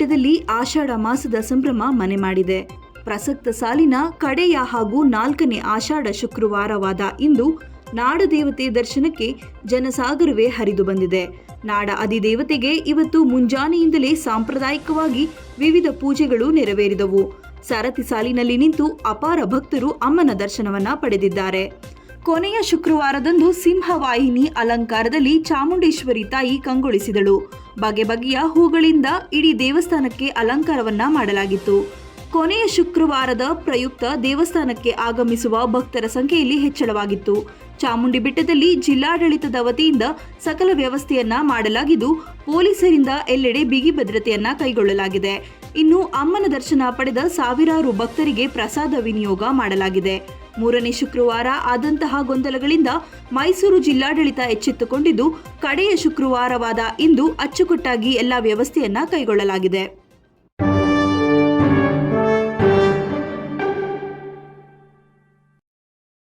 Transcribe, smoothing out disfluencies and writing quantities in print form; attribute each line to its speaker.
Speaker 1: ಬೆಟ್ಟದಲ್ಲಿ ಆಷಾಢ ಮಾಸದ ಸಂಭ್ರಮ ಮನೆ ಮಾಡಿದೆ. ಪ್ರಸಕ್ತ ಸಾಲಿನ ಕಡೆಯ ಹಾಗೂ 4ನೇ ಆಷಾಢ ಶುಕ್ರವಾರವಾದ ಇಂದು ನಾಡದೇವತೆ ದರ್ಶನಕ್ಕೆ ಜನಸಾಗರವೇ ಹರಿದು ಬಂದಿದೆ. ನಾಡ ಅಧಿದೇವತೆಗೆ ಇವತ್ತು ಮುಂಜಾನೆಯಿಂದಲೇ ಸಾಂಪ್ರದಾಯಿಕವಾಗಿ ವಿವಿಧ ಪೂಜೆಗಳು ನೆರವೇರಿದವು. ಸರತಿ ಸಾಲಿನಲ್ಲಿ ನಿಂತು ಅಪಾರ ಭಕ್ತರು ಅಮ್ಮನ ದರ್ಶನವನ್ನ ಪಡೆದಿದ್ದಾರೆ. ಕೊನೆಯ ಶುಕ್ರವಾರದಂದು ಸಿಂಹವಾಹಿನಿ ಅಲಂಕಾರದಲ್ಲಿ ಚಾಮುಂಡೇಶ್ವರಿ ತಾಯಿ ಕಂಗೊಳಿಸಿದಳು. ಬಗೆ ಬಗೆಯ ಹೂಗಳಿಂದ ಇಡೀ ದೇವಸ್ಥಾನಕ್ಕೆ ಅಲಂಕಾರವನ್ನ ಮಾಡಲಾಗಿತ್ತು. ಕೊನೆಯ ಶುಕ್ರವಾರದ ಪ್ರಯುಕ್ತ ದೇವಸ್ಥಾನಕ್ಕೆ ಆಗಮಿಸುವ ಭಕ್ತರ ಸಂಖ್ಯೆಯಲ್ಲಿ ಹೆಚ್ಚಳವಾಗಿತ್ತು. ಚಾಮುಂಡಿ ಬೆಟ್ಟದಲ್ಲಿ ಜಿಲ್ಲಾಡಳಿತದ ವತಿಯಿಂದ ಸಕಲ ವ್ಯವಸ್ಥೆಯನ್ನ ಮಾಡಲಾಗಿದ್ದು, ಪೊಲೀಸರಿಂದ ಎಲ್ಲೆಡೆ ಬಿಗಿ ಭದ್ರತೆಯನ್ನ ಕೈಗೊಳ್ಳಲಾಗಿದೆ. ಇನ್ನು ಅಮ್ಮನ ದರ್ಶನ ಪಡೆದ ಸಾವಿರಾರು ಭಕ್ತರಿಗೆ ಪ್ರಸಾದ ವಿನಿಯೋಗ ಮಾಡಲಾಗಿದೆ. 3ನೇ ಶುಕ್ರವಾರ ಆದಂತಹ ಗೊಂದಲಗಳಿಂದ ಮೈಸೂರು ಜಿಲ್ಲಾಡಳಿತ ಎಚ್ಚೆತ್ತುಕೊಂಡಿದ್ದು, ಕಡೆಯ ಶುಕ್ರವಾರವಾದ ಇಂದು ಅಚ್ಚುಕಟ್ಟಾಗಿ ಎಲ್ಲ ವ್ಯವಸ್ಥೆಯನ್ನ ಕೈಗೊಳ್ಳಲಾಗಿದೆ.